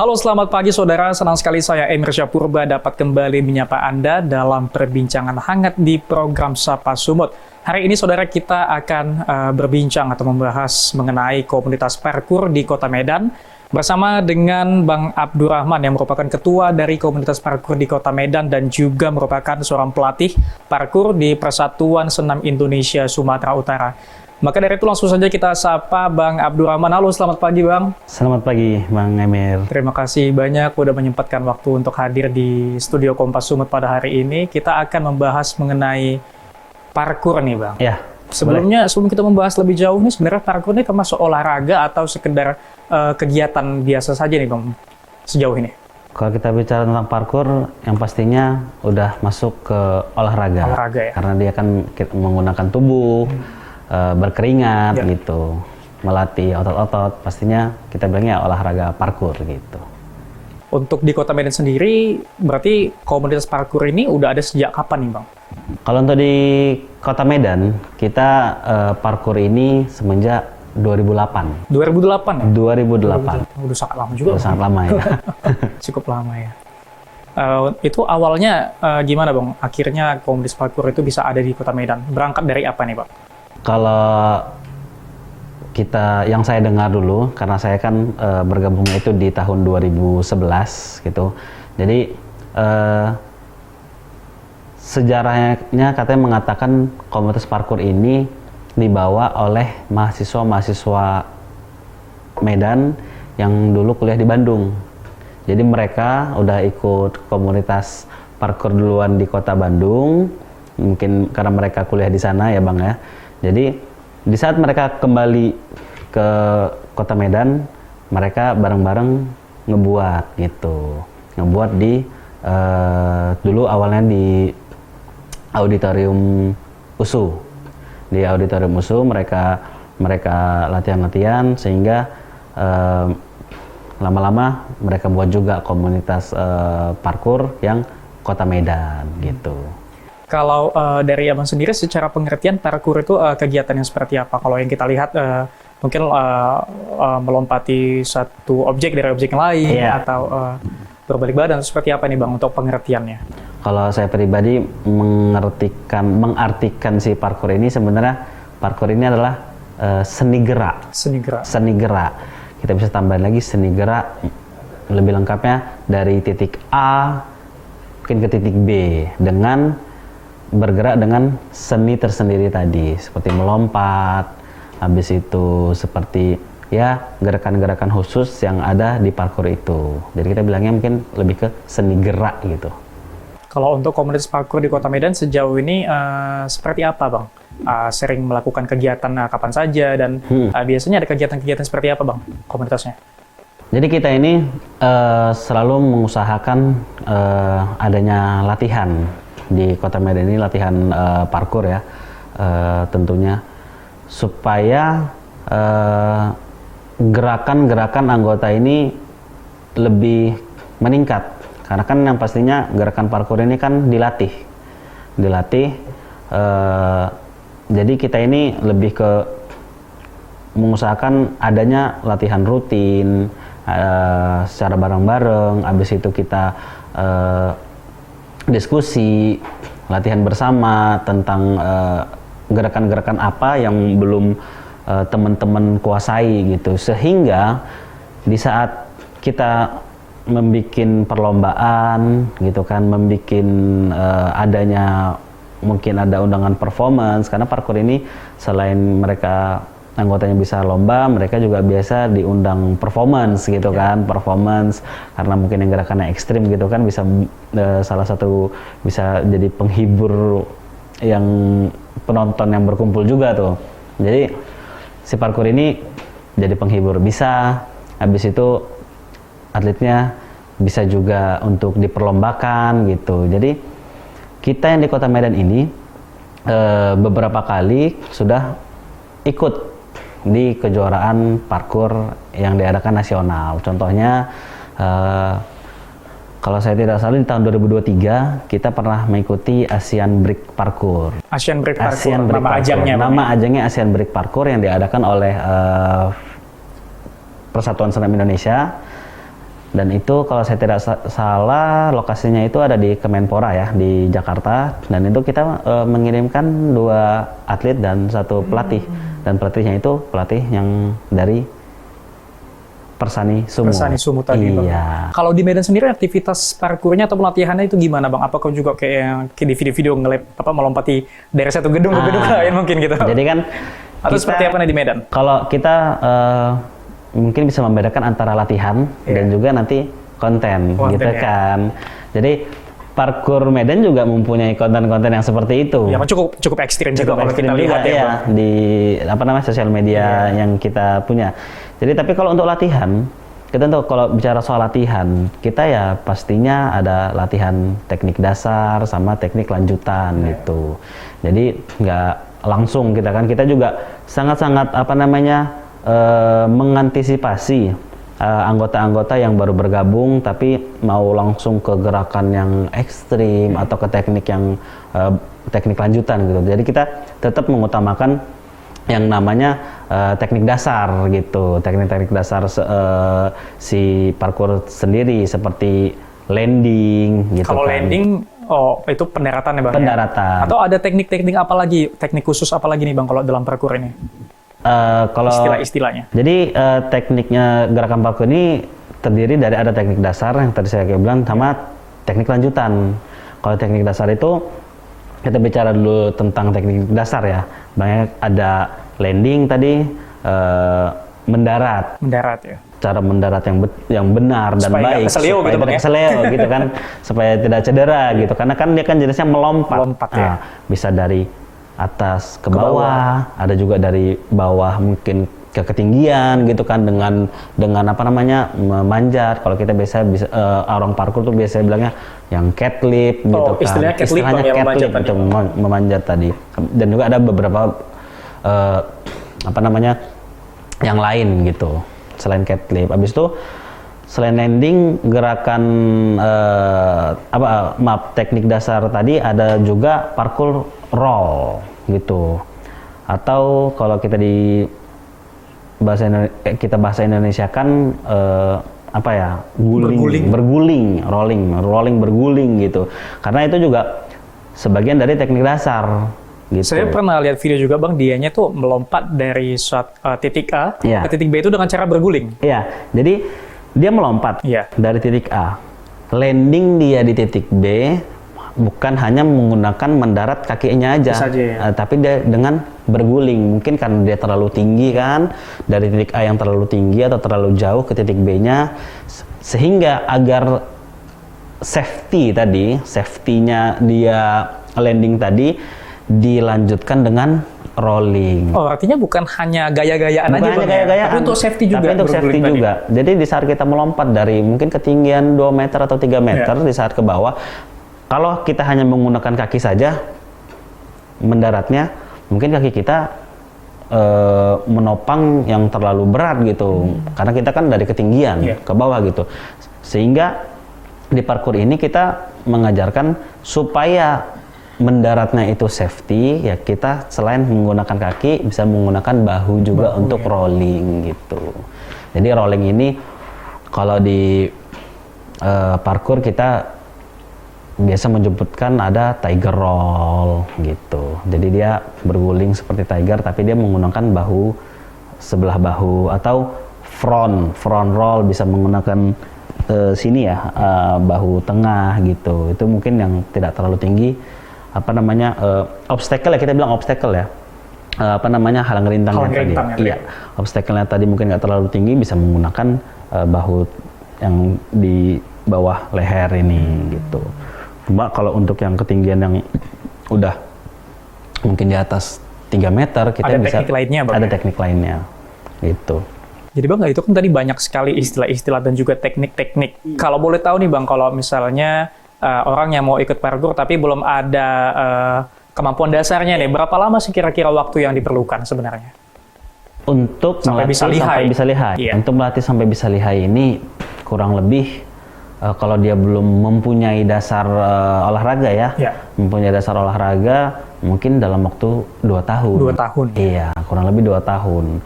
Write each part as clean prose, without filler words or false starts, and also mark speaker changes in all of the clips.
Speaker 1: Halo, selamat pagi saudara. Senang sekali saya Emir Syahpurba dapat kembali menyapa Anda dalam perbincangan hangat di program Sapa Sumut. Hari ini saudara kita akan berbincang atau membahas mengenai komunitas parkur di Kota Medan bersama dengan Bang Abdurrahman yang merupakan ketua dari komunitas parkur di Kota Medan dan juga merupakan seorang pelatih parkur di Persatuan Senam Indonesia Sumatera Utara. Maka dari itu langsung saja kita sapa Bang Abdurrahman. Halo, selamat pagi Bang.
Speaker 2: Selamat pagi Bang Emir.
Speaker 1: Terima kasih banyak sudah menyempatkan waktu untuk hadir di studio Kompas Sumut pada hari ini. Kita akan membahas mengenai parkur nih Bang.
Speaker 2: Ya.
Speaker 1: Sebelum kita membahas lebih jauh nih, sebenarnya parkur ini termasuk olahraga atau sekedar kegiatan biasa saja nih Bang sejauh ini?
Speaker 2: Kalau kita bicara tentang parkur, yang pastinya udah masuk ke olahraga.
Speaker 1: Olahraga ya?
Speaker 2: Karena dia kan menggunakan tubuh, berkeringat gitu, melatih otot-otot, pastinya kita bilangnya olahraga parkur gitu.
Speaker 1: Untuk di Kota Medan sendiri, berarti komunitas parkur ini udah ada sejak kapan nih Bang?
Speaker 2: Kalau untuk di Kota Medan, kita parkur ini semenjak 2008.
Speaker 1: 2008 ya?
Speaker 2: 2008.
Speaker 1: Udah sangat lama juga.
Speaker 2: Udah sangat lama ya.
Speaker 1: Cukup lama ya. Itu awalnya gimana Bang? Akhirnya komunitas parkur itu bisa ada di Kota Medan. Berangkat dari apa nih Bang?
Speaker 2: Kalau yang saya dengar dulu, karena saya kan bergabungnya itu di tahun 2011 gitu. Jadi sejarahnya katanya mengatakan komunitas parkur ini dibawa oleh mahasiswa-mahasiswa Medan yang dulu kuliah di Bandung. Jadi mereka udah ikut komunitas parkur duluan di kota Bandung, mungkin karena mereka kuliah di sana ya Bang ya. Jadi di saat mereka kembali ke Kota Medan, mereka bareng-bareng ngebuat gitu. Ngebuat di dulu awalnya di auditorium USU. Di auditorium USU mereka latihan-latihan sehingga lama-lama mereka buat juga komunitas parkur yang Kota Medan gitu.
Speaker 1: Kalau dari Abang sendiri, secara pengertian parkur itu kegiatan yang seperti apa? Kalau yang kita lihat mungkin melompati satu objek dari objek yang lain, atau berbalik badan, seperti apa nih Bang untuk pengertiannya?
Speaker 2: Kalau saya pribadi mengartikan si parkur ini, sebenarnya parkur ini adalah seni gerak. Seni gerak. Kita bisa tambahin lagi seni gerak lebih lengkapnya dari titik A mungkin ke titik B dengan bergerak dengan seni tersendiri tadi, seperti melompat, habis itu seperti ya gerakan-gerakan khusus yang ada di parkur itu. Jadi kita bilangnya mungkin lebih ke seni gerak gitu.
Speaker 1: Kalau untuk komunitas parkur di Kota Medan sejauh ini seperti apa Bang? Sering melakukan kegiatan kapan saja dan biasanya ada kegiatan-kegiatan seperti apa Bang komunitasnya?
Speaker 2: Jadi kita ini selalu mengusahakan adanya latihan di Kota Medan ini, latihan parkur ya, tentunya supaya gerakan-gerakan anggota ini lebih meningkat, karena kan yang pastinya gerakan parkur ini kan dilatih. Jadi kita ini lebih ke mengusahakan adanya latihan rutin secara bareng-bareng, habis itu kita diskusi, latihan bersama tentang gerakan-gerakan apa yang belum teman-teman kuasai gitu, sehingga di saat kita membuat perlombaan gitu kan, adanya mungkin ada undangan performance, karena parkur ini selain mereka anggotanya bisa lomba, mereka juga biasa diundang performance gitu kan, karena mungkin yang gerakannya ekstrim gitu kan, bisa salah satu bisa jadi penghibur yang penonton yang berkumpul juga tuh. Jadi si parkur ini jadi penghibur, bisa habis itu atletnya bisa juga untuk diperlombakan gitu. Jadi kita yang di Kota Medan ini beberapa kali sudah ikut di kejuaraan parkur yang diadakan nasional. Contohnya kalau saya tidak salah di tahun 2023 kita pernah mengikuti Asian Break Parkour.
Speaker 1: Asian Break Parkour, nama
Speaker 2: ajangnya Asian Break Parkour yang diadakan oleh Persatuan Senam Indonesia. Dan itu kalau saya tidak salah lokasinya itu ada di Kemenpora ya, di Jakarta. Dan itu kita mengirimkan 2 atlet dan 1 pelatih. Dan pelatihnya itu pelatih yang dari Persani Sumo.
Speaker 1: Persani Sumo tadi, Bang.
Speaker 2: Iya.
Speaker 1: Kalau di Medan sendiri aktivitas parkurnya atau latihannya itu gimana, Bang? Apakah juga kayak yang di video-video melompati dari satu gedung ke gedung lain mungkin gitu?
Speaker 2: Jadi kan
Speaker 1: atau seperti apa nih di Medan?
Speaker 2: Kalau kita mungkin bisa membedakan antara latihan dan juga nanti konten gitu
Speaker 1: ya.
Speaker 2: kan. Jadi parkur Medan juga mempunyai konten-konten yang seperti itu.
Speaker 1: Ya, cukup ekstrim juga kalau kita lihat
Speaker 2: ya,
Speaker 1: Bang.
Speaker 2: di sosial media yang kita punya. Jadi tapi kalau untuk latihan, kita tuh kalau bicara soal latihan, kita ya pastinya ada latihan teknik dasar sama teknik lanjutan gitu. Jadi nggak langsung kita juga sangat-sangat mengantisipasi anggota-anggota yang baru bergabung tapi mau langsung ke gerakan yang ekstrim atau ke teknik yang teknik lanjutan gitu. Jadi kita tetap mengutamakan yang namanya teknik dasar gitu, teknik-teknik dasar si parkour sendiri seperti landing gitu.
Speaker 1: Kalau
Speaker 2: kan.
Speaker 1: landing, itu pendaratan ya Bang?
Speaker 2: Pendaratan.
Speaker 1: Atau ada teknik-teknik apa lagi, teknik khusus apa lagi nih Bang kalau dalam parkour ini?
Speaker 2: Kalau
Speaker 1: Istilah-istilahnya.
Speaker 2: Jadi tekniknya gerakan parkour ini terdiri dari ada teknik dasar yang tadi saya bilang sama teknik lanjutan. Kalau teknik dasar itu kita bicara dulu tentang teknik dasar ya. Banyak ada landing tadi, mendarat.
Speaker 1: Mendarat ya.
Speaker 2: Cara mendarat yang benar dan
Speaker 1: Supaya
Speaker 2: baik,
Speaker 1: nggak keselio
Speaker 2: supaya
Speaker 1: gitu, Bang,
Speaker 2: tidak
Speaker 1: ya?
Speaker 2: keselio gitu kan, supaya tidak cedera gitu. Karena kan dia kan jenisnya melompat.
Speaker 1: Ya.
Speaker 2: Bisa dari atas ke bawah, ada juga dari bawah mungkin ke ketinggian gitu kan dengan memanjat. Kalau kita bisa orang parkour tuh biasanya bilangnya yang cat lip gitu kan.
Speaker 1: Istilahnya cat lip,
Speaker 2: Istilahnya cat lip itu memanjat tadi. Dan juga ada beberapa yang lain gitu selain cat lip. Habis itu selain landing, gerakan teknik dasar tadi ada juga parkour roll gitu. Atau kalau kita di bahasa Indonesia kan berguling, rolling berguling gitu. Karena itu juga sebagian dari teknik dasar. Gitu.
Speaker 1: Saya pernah lihat video juga Bang, dianya tuh melompat dari titik A ke titik B itu dengan cara berguling.
Speaker 2: Iya, jadi dia melompat dari titik A, landing dia di titik B, bukan hanya menggunakan mendarat kakinya aja, tapi dia dengan berguling. Mungkin karena dia terlalu tinggi kan, dari titik A yang terlalu tinggi atau terlalu jauh ke titik B-nya, sehingga agar safety-nya dia landing tadi dilanjutkan dengan rolling.
Speaker 1: Oh, artinya bukan hanya gaya-gayaan aja Bang, tapi untuk safety juga.
Speaker 2: Tapi untuk safety juga. Jadi di saat kita melompat dari mungkin ketinggian 2 meter atau 3 meter di saat ke bawah, kalau kita hanya menggunakan kaki saja mendaratnya, mungkin kaki kita menopang yang terlalu berat gitu. Karena kita kan dari ketinggian ke bawah gitu. Sehingga di parkour ini kita mengajarkan supaya mendaratnya itu safety, ya kita selain menggunakan kaki bisa menggunakan bahu juga untuk rolling gitu. Jadi rolling ini kalau di parkour kita biasa menyebutkan ada tiger roll gitu. Jadi dia berguling seperti tiger tapi dia menggunakan bahu, sebelah bahu, atau front roll bisa menggunakan sini ya, bahu tengah gitu. Itu mungkin yang tidak terlalu tinggi, obstacle ya, kita bilang obstacle ya, halang rintangnya tadi. Iya, obstacle-nya tadi mungkin nggak terlalu tinggi, bisa menggunakan bahu yang di bawah leher ini gitu. Cuma kalau untuk yang ketinggian yang udah mungkin di atas 3 meter, kita
Speaker 1: ada
Speaker 2: bisa
Speaker 1: teknik lainnya, Bang,
Speaker 2: ada teknik lainnya gitu.
Speaker 1: Jadi Bang, itu kan tadi banyak sekali istilah-istilah dan juga teknik-teknik. Kalau boleh tahu nih Bang, kalau misalnya orang yang mau ikut parkour tapi belum ada kemampuan dasarnya nih, berapa lama sih kira-kira waktu yang diperlukan sebenarnya?
Speaker 2: Untuk
Speaker 1: sampai bisa lihai.
Speaker 2: Untuk melatih sampai bisa lihai ini kurang lebih kalau dia belum mempunyai dasar olahraga ya, mempunyai dasar olahraga mungkin dalam waktu 2 tahun.
Speaker 1: 2 tahun.
Speaker 2: Iya, kurang lebih 2 tahun.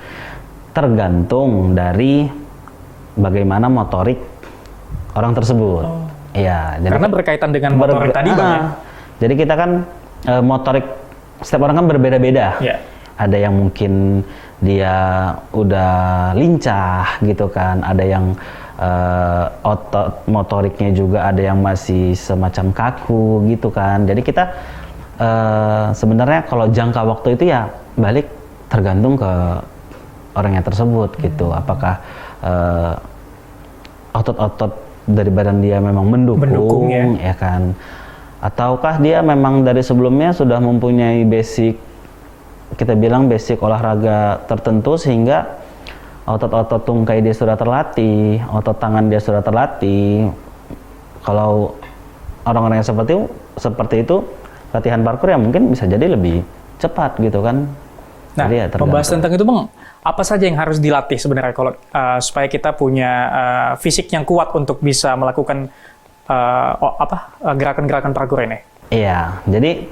Speaker 2: Tergantung dari bagaimana motorik orang tersebut. Iya, jadi
Speaker 1: Karena berkaitan dengan motorik tadi Bang ya.
Speaker 2: Jadi kita kan motorik setiap orang kan berbeda-beda.
Speaker 1: Iya.
Speaker 2: Ada yang mungkin dia udah lincah gitu kan, ada yang otot motoriknya juga ada yang masih semacam kaku gitu kan. Jadi kita sebenarnya kalau jangka waktu itu ya balik tergantung ke orangnya tersebut gitu. Apakah otot-otot dari badan dia memang mendukung ya kan, ataukah dia memang dari sebelumnya sudah mempunyai basic, kita bilang basic olahraga tertentu sehingga otot-otot tungkai dia sudah terlatih, otot tangan dia sudah terlatih. Kalau orang-orang yang seperti itu latihan parkour ya mungkin bisa jadi lebih cepat gitu kan.
Speaker 1: Nah,
Speaker 2: jadi ya
Speaker 1: membahas tentang itu Bang, apa saja yang harus dilatih sebenarnya kalau supaya kita punya fisik yang kuat untuk bisa melakukan gerakan-gerakan parkour ini?
Speaker 2: Iya, jadi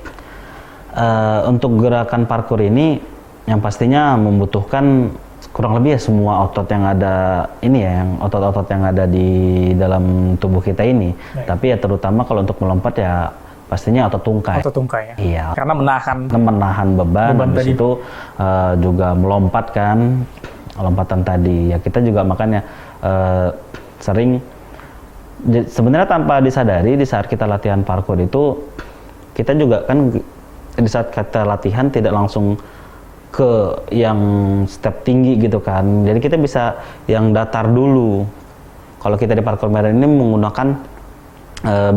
Speaker 2: untuk gerakan parkour ini yang pastinya membutuhkan kurang lebih ya semua otot yang ada ini ya, yang otot-otot yang ada di dalam tubuh kita ini. Baik. Tapi ya terutama kalau untuk melompat ya pastinya otot tungkai.
Speaker 1: Otot tungkai ya.
Speaker 2: Iya.
Speaker 1: Karena
Speaker 2: menahan beban habis
Speaker 1: tadi.
Speaker 2: itu juga melompat kan, lompatan tadi. Ya kita juga makanya sering sebenarnya tanpa disadari di saat kita latihan parkour itu kita juga kan di saat kita latihan tidak langsung ke yang step tinggi gitu kan. Jadi kita bisa yang datar dulu. Kalau kita di parkour medan ini menggunakan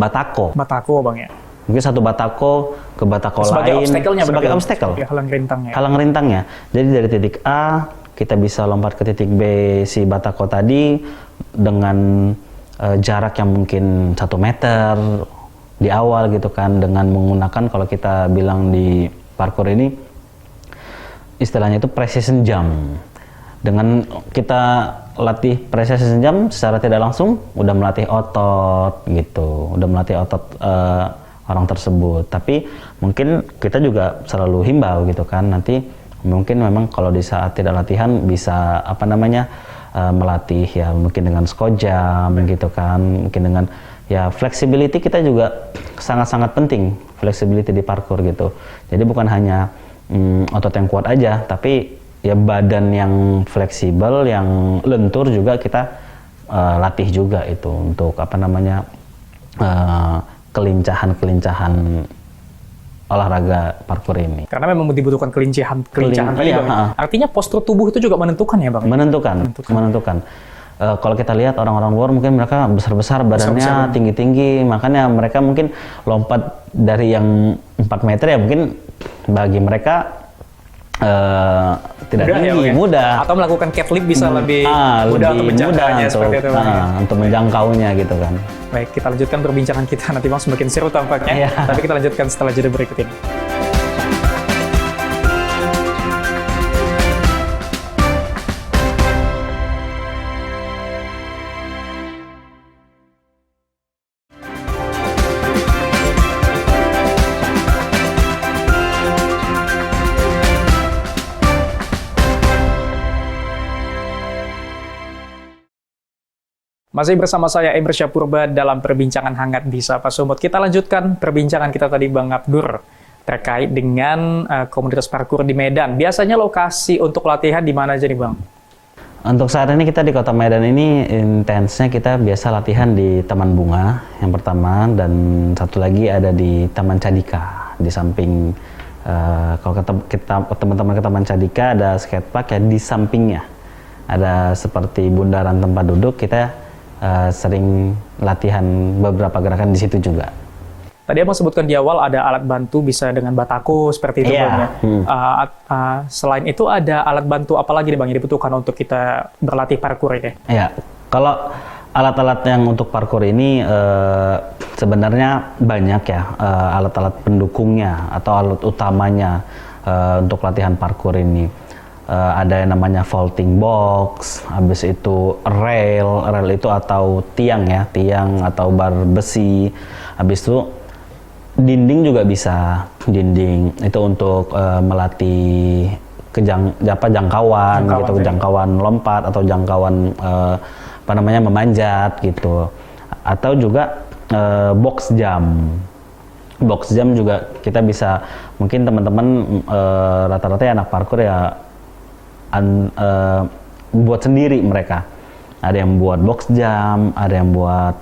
Speaker 2: batako.
Speaker 1: Batako Bang ya.
Speaker 2: Mungkin satu batako ke batako lain sebagai obstacle.
Speaker 1: Halang rintangnya.
Speaker 2: Halang rintangnya. Jadi dari titik A kita bisa lompat ke titik B si batako tadi dengan jarak yang mungkin 1 meter di awal gitu kan, dengan menggunakan kalau kita bilang di parkour ini istilahnya itu precision jump. Dengan kita latih precision jump secara tidak langsung udah melatih otot gitu, udah melatih otot orang tersebut. Tapi mungkin kita juga selalu himbau gitu kan, nanti mungkin memang kalau di saat tidak latihan bisa melatih ya mungkin dengan squat jump gitu kan, mungkin dengan ya flexibility kita juga sangat-sangat penting, flexibility di parkour gitu. Jadi bukan hanya otot yang kuat aja, tapi ya badan yang fleksibel, yang lentur juga kita latih juga itu untuk kelincahan olahraga parkour ini.
Speaker 1: Karena memang dibutuhkan kelincahan tadi Bang. Artinya postur tubuh itu juga menentukan ya Bang?
Speaker 2: Menentukan. Kalau kita lihat orang-orang luar mungkin mereka besar-besar badannya, tinggi-tinggi, makanya mereka mungkin lompat dari yang 4 meter ya mungkin bagi mereka tidak tinggi, mudah.
Speaker 1: Atau melakukan cat leap bisa lebih mudah untuk menjangkaunya seperti itu.
Speaker 2: Untuk menjangkaunya gitu kan.
Speaker 1: Baik, kita lanjutkan perbincangan kita nanti Bang, semakin seru tampaknya. Tapi kita lanjutkan setelah jeda berikut ini. Masih bersama saya Emir Syahpurba dalam perbincangan hangat di Sapa Sumut. Kita lanjutkan perbincangan kita tadi Bang Abdur terkait dengan komunitas parkour di Medan. Biasanya lokasi untuk latihan di mana aja nih Bang?
Speaker 2: Untuk saat ini kita di Kota Medan ini intensnya kita biasa latihan di Taman Bunga yang pertama, dan satu lagi ada di Taman Cadika di samping. Kalau teman-teman ke Taman Cadika ada skatepark ya, di sampingnya ada seperti bundaran tempat duduk. Kita sering latihan beberapa gerakan di situ juga.
Speaker 1: Tadi Abang sebutkan di awal ada alat bantu bisa dengan batako seperti itu Bang ya. Selain itu ada alat bantu apa lagi nih Bang yang dibutuhkan untuk kita berlatih parkour ini?
Speaker 2: Iya, kalau alat-alat yang untuk parkour ini sebenarnya banyak ya, alat-alat pendukungnya atau alat utamanya untuk latihan parkour ini. Ada yang namanya vaulting box, habis itu rail itu atau tiang ya, tiang atau bar besi, habis itu dinding juga bisa, dinding itu untuk melatih jangkauan gitu, jangkauan lompat atau jangkauan memanjat gitu. atau juga box jump. Box jump juga kita bisa, mungkin teman-teman rata-rata ya anak parkour ya buat sendiri mereka. Ada yang buat box jump, ada yang buat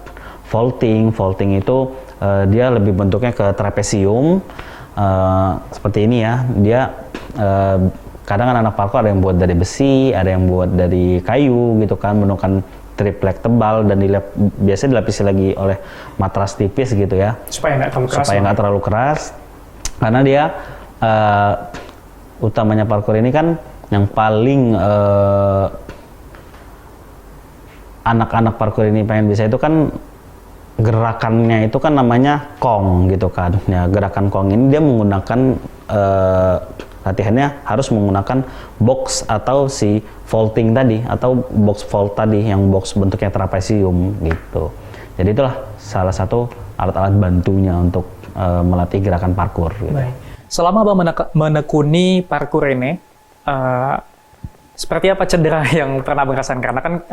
Speaker 2: vaulting. Vaulting itu dia lebih bentuknya ke trapesium seperti ini ya. Dia kadang anak parkour ada yang buat dari besi, ada yang buat dari kayu gitu kan, menggunakan triplek tebal dan biasanya dilapisi lagi oleh matras tipis gitu ya,
Speaker 1: supaya nggak terlalu keras.
Speaker 2: Supaya nggak terlalu keras, karena dia utamanya parkour ini kan yang paling anak-anak parkour ini pengen bisa itu kan gerakannya itu kan namanya kong gitu kan ya. Gerakan kong ini dia menggunakan latihannya harus menggunakan box atau si vaulting tadi, atau box vault tadi yang box bentuknya trapesium gitu. Jadi itulah salah satu alat-alat bantunya untuk melatih gerakan parkour gitu.
Speaker 1: Baik. Selama Abang menekuni parkour ini, seperti apa cedera yang pernah Abang rasakan? Karena kan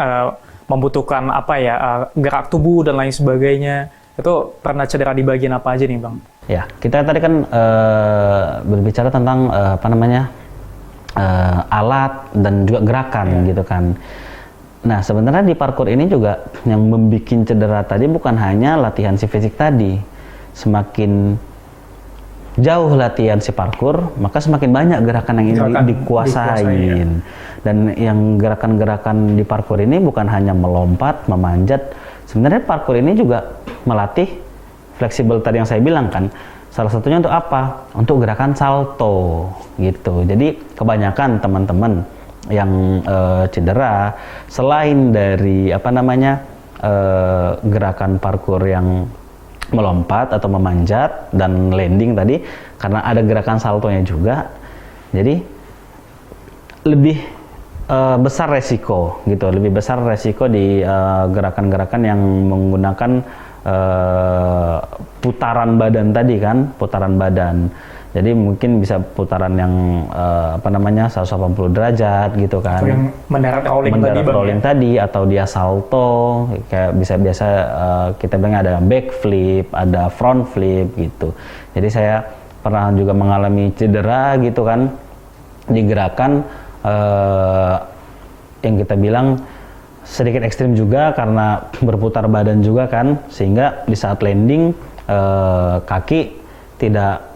Speaker 1: membutuhkan apa ya, gerak tubuh dan lain sebagainya. Itu pernah cedera di bagian apa aja nih Bang?
Speaker 2: Ya, kita tadi kan berbicara tentang alat dan juga gerakan gitu kan. Nah, sebenarnya di parkour ini juga yang membuat cedera tadi bukan hanya latihan si fisik tadi. Semakin jauh latihan si parkour, maka semakin banyak gerakan yang ingin dikuasain. Ya. Dan yang gerakan-gerakan di parkour ini bukan hanya melompat, memanjat. Sebenarnya parkour ini juga melatih fleksibel tadi yang saya bilang kan. Salah satunya untuk apa? Untuk gerakan salto gitu. Jadi kebanyakan teman-teman yang cedera, selain dari gerakan parkour yang melompat atau memanjat dan landing tadi, karena ada gerakan saltonya juga, jadi lebih besar resiko gitu, lebih besar resiko di gerakan-gerakan yang menggunakan putaran badan tadi kan, putaran badan. Jadi mungkin bisa putaran yang 180 derajat gitu kan.
Speaker 1: Atau yang mendarat rolling
Speaker 2: tadi, atau dia salto, kayak biasa kita bilang ada backflip, ada front flip gitu. Jadi saya pernah juga mengalami cedera gitu kan di gerakan yang kita bilang sedikit ekstrim juga karena berputar badan juga kan, sehingga di saat landing kaki tidak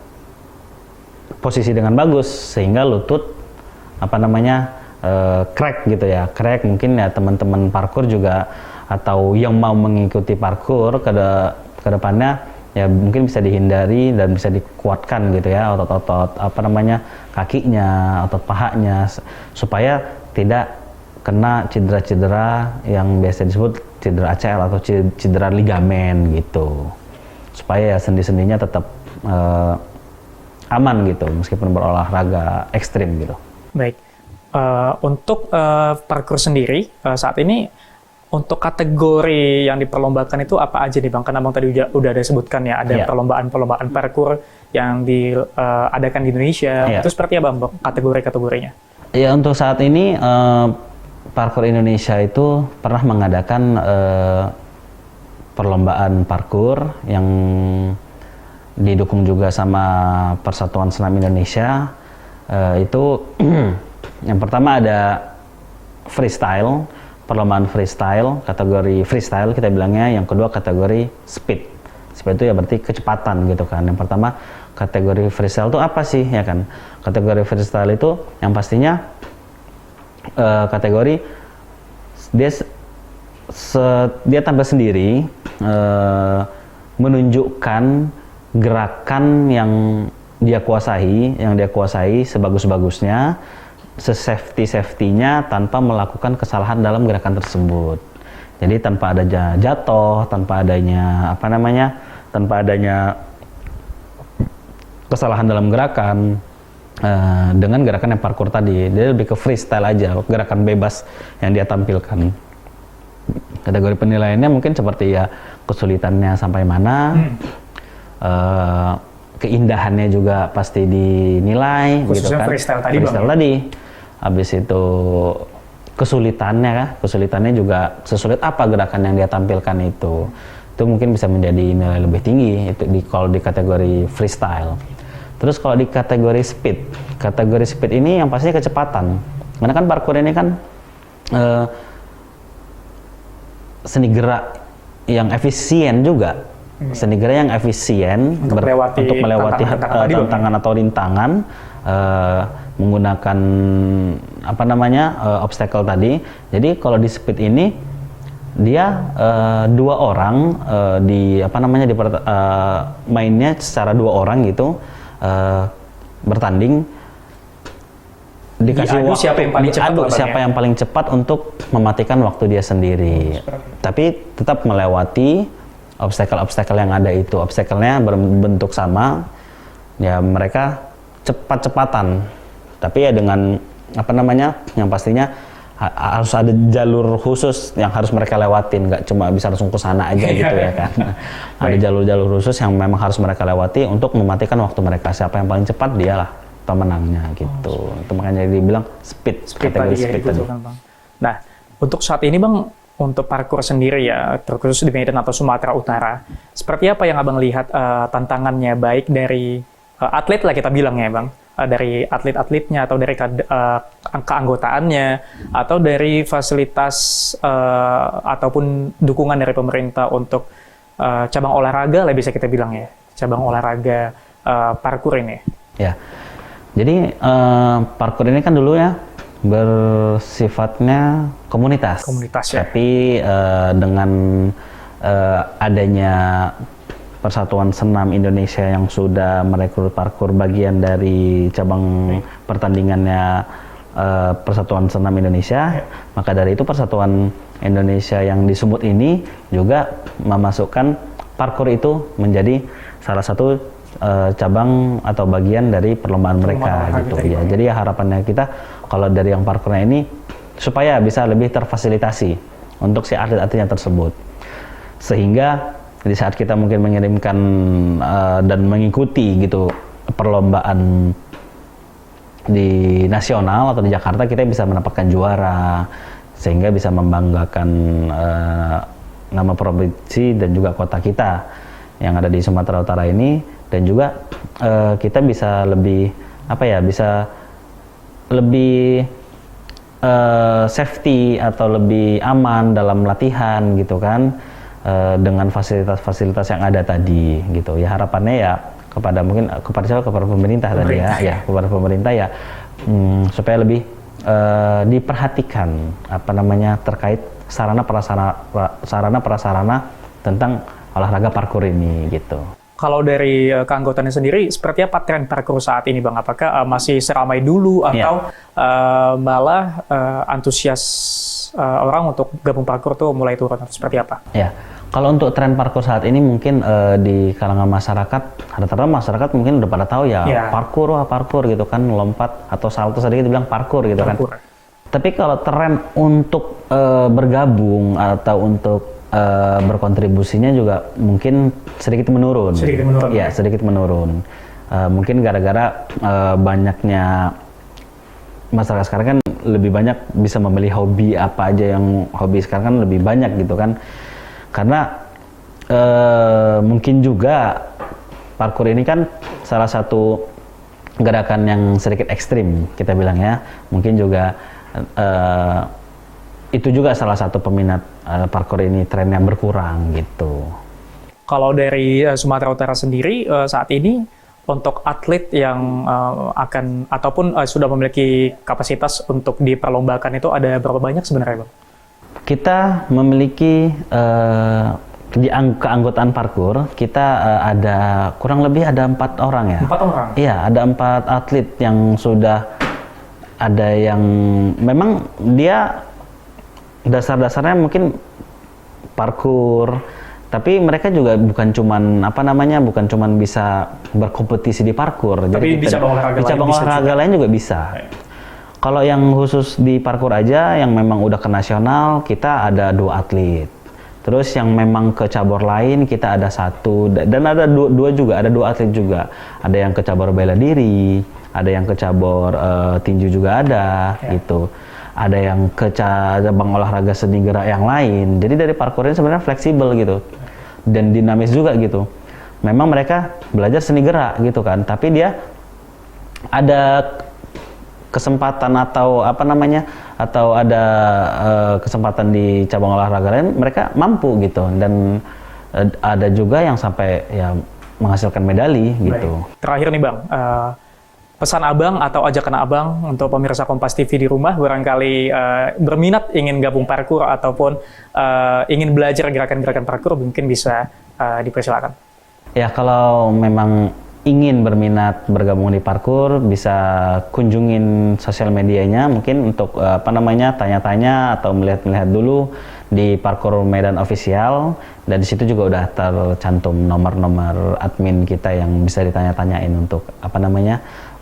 Speaker 2: posisi dengan bagus sehingga lutut crack gitu ya. Crack mungkin ya teman-teman parkour juga atau yang mau mengikuti parkour ke depannya ya mungkin bisa dihindari dan bisa dikuatkan gitu ya otot-otot kakinya, otot pahanya supaya tidak kena cedera-cedera yang biasa disebut cedera ACL atau cedera ligamen gitu. Supaya ya sendi-sendinya tetap aman gitu meskipun berolahraga ekstrim gitu.
Speaker 1: Baik, untuk parkour sendiri saat ini untuk kategori yang diperlombakan itu apa aja nih Bang? Karena Bang tadi udah ada sebutkan ya, ada perlombaan parkour yang diadakan di Indonesia. Itu seperti apa Bang kategori-kategorinya?
Speaker 2: Ya, untuk saat ini Parkour Indonesia itu pernah mengadakan perlombaan parkour yang didukung juga sama Persatuan Senam Indonesia. Itu yang pertama ada freestyle, perlombaan freestyle, kategori freestyle kita bilangnya. Yang kedua kategori speed. Speed itu ya berarti kecepatan gitu kan. Yang pertama kategori freestyle itu apa sih ya kan? Kategori freestyle itu yang pastinya kategori dia tampil sendiri, menunjukkan gerakan yang dia kuasai sebagus-bagusnya, sesafety-nya tanpa melakukan kesalahan dalam gerakan tersebut. Jadi tanpa ada jatuh, tanpa adanya kesalahan dalam gerakan. Dengan gerakan yang parkour tadi, dia lebih ke freestyle aja, gerakan bebas yang dia tampilkan. Kategori penilaiannya mungkin seperti ya kesulitannya sampai mana, keindahannya juga pasti dinilai.
Speaker 1: Khususnya
Speaker 2: gitu kan. Freestyle tadi. Habis itu kesulitannya juga sesulit apa gerakan yang dia tampilkan itu. itu mungkin bisa menjadi nilai lebih tinggi itu kalau di kategori freestyle. Terus kalau di kategori speed ini yang pastinya kecepatan. Karena kan parkour ini kan seni gerak yang efisien juga. Seni gerak yang efisien
Speaker 1: untuk melewati
Speaker 2: tantangan atau rintangan menggunakan obstacle tadi. Jadi kalau di speed ini dia dua orang mainnya secara dua orang gitu, bertanding, dikasih waktu, siapa yang paling cepat untuk mematikan waktu dia sendiri. Tapi tetap melewati obstacle yang ada itu. Obstacle-nya berbentuk sama, ya mereka cepat-cepatan. Tapi ya dengan yang pastinya harus ada jalur khusus yang harus mereka lewatin, nggak cuma bisa langsung ke sana aja gitu ya kan. Ada jalur-jalur khusus yang memang harus mereka lewati untuk mematikan waktu mereka. Siapa yang paling cepat, dialah pemenangnya gitu. Itu makanya dibilang kategori speed tadi.
Speaker 1: Kan, Bang. Nah, untuk saat ini Bang, untuk parkour sendiri ya, terkhusus di Medan atau Sumatera Utara, seperti apa yang Abang lihat tantangannya, baik dari atlet lah kita bilang ya Bang, dari atlet-atletnya atau dari keanggotaannya atau dari fasilitas ataupun dukungan dari pemerintah untuk cabang olahraga lah bisa kita bilang ya, cabang olahraga parkour ini.
Speaker 2: Ya, jadi parkour ini kan dulu ya bersifatnya komunitas ya. Tapi dengan adanya Persatuan Senam Indonesia yang sudah merekrut parkour bagian dari cabang pertandingannya Persatuan Senam Indonesia, maka dari itu Persatuan Indonesia yang di Sumut ini juga memasukkan parkour itu menjadi salah satu cabang atau bagian dari perlombaan mereka gitu ya. Jadi harapannya kita kalau dari yang parkournya ini supaya bisa lebih terfasilitasi untuk si atlet-atletnya tersebut, sehingga di saat kita mungkin mengirimkan dan mengikuti gitu perlombaan di nasional atau di Jakarta, kita bisa mendapatkan juara sehingga bisa membanggakan nama provinsi dan juga kota kita yang ada di Sumatera Utara ini, dan juga kita bisa lebih bisa lebih safety atau lebih aman dalam latihan gitu kan, dengan fasilitas-fasilitas yang ada tadi gitu ya. Harapannya ya kepada pemerintah tadi ya, kepada pemerintah ya, supaya lebih diperhatikan terkait sarana prasarana tentang olahraga parkour ini gitu.
Speaker 1: Kalau dari keanggotaannya sendiri, seperti apa tren parkour saat ini Bang? Apakah masih seramai dulu atau malah antusias orang untuk gabung parkour tuh mulai turun? Seperti apa?
Speaker 2: Ya, kalau untuk tren parkour saat ini mungkin di kalangan masyarakat, rata-rata masyarakat mungkin udah pada tahu ya, parkour gitu kan, lompat atau salto sedikit dibilang parkour gitu kan. Tapi kalau tren untuk bergabung atau untuk berkontribusinya juga mungkin sedikit menurun. Sedikit menurun. Mungkin gara-gara banyaknya masyarakat sekarang kan lebih banyak bisa memilih hobi apa aja, yang hobi sekarang kan lebih banyak gitu kan. Karena mungkin juga parkour ini kan salah satu gerakan yang sedikit ekstrim kita bilang ya. Mungkin juga itu juga salah satu peminat parkour ini, tren yang berkurang gitu.
Speaker 1: Kalau dari Sumatera Utara sendiri saat ini untuk atlet yang akan ataupun sudah memiliki kapasitas untuk diperlombakan itu ada berapa banyak sebenarnya Bang?
Speaker 2: Kita memiliki di keanggotaan parkour kita ada kurang lebih ada 4 orang ya.
Speaker 1: 4 orang?
Speaker 2: Iya, ada 4 atlet yang sudah, ada yang memang dia dasar-dasarnya mungkin parkour, tapi mereka juga bukan cuman bisa berkompetisi di parkour.
Speaker 1: Tapi
Speaker 2: jadi
Speaker 1: di cabang olahraga
Speaker 2: lain juga bisa. Kalau yang khusus di parkour aja yang memang udah ke nasional kita ada 2 atlet. Terus yang memang ke cabur lain kita ada 1, dan ada 2 juga, ada 2 atlet juga. Ada yang ke cabur bela diri, ada yang ke cabur tinju juga ada gitu. Ada yang ke cabang olahraga seni gerak yang lain. Jadi dari parkour ini sebenarnya fleksibel gitu. dan dinamis juga gitu. Memang mereka belajar seni gerak gitu kan, tapi dia ada kesempatan atau apa namanya, atau ada kesempatan di cabang olahraga lain mereka mampu gitu, dan ada juga yang sampai ya menghasilkan medali gitu.
Speaker 1: Baik. Terakhir nih Bang, pesan Abang atau ajakan Abang untuk pemirsa Kompas TV di rumah barangkali berminat ingin gabung parkour ataupun ingin belajar gerakan-gerakan parkour, mungkin bisa dipersilakan.
Speaker 2: Ya, kalau memang ingin berminat bergabung di parkour, bisa kunjungin sosial medianya mungkin untuk tanya-tanya atau melihat-melihat dulu di Parkour Medan Official, dan di situ juga udah tercantum nomor-nomor admin kita yang bisa ditanya-tanyain untuk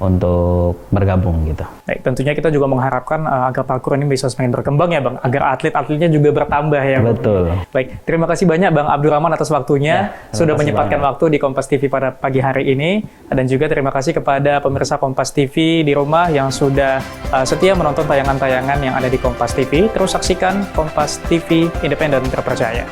Speaker 2: untuk bergabung gitu.
Speaker 1: Baik, tentunya kita juga mengharapkan agar parkour ini bisa semakin berkembang ya Bang, agar atlet-atletnya juga bertambah ya Bang.
Speaker 2: Betul.
Speaker 1: Baik, terima kasih banyak Bang Abdurrahman atas waktunya, sudah menyempatkan waktu di Kompas TV pada pagi hari ini, dan juga terima kasih kepada pemirsa Kompas TV di rumah yang sudah setia menonton tayangan-tayangan yang ada di Kompas TV. Terus saksikan Kompas TV, independen terpercaya.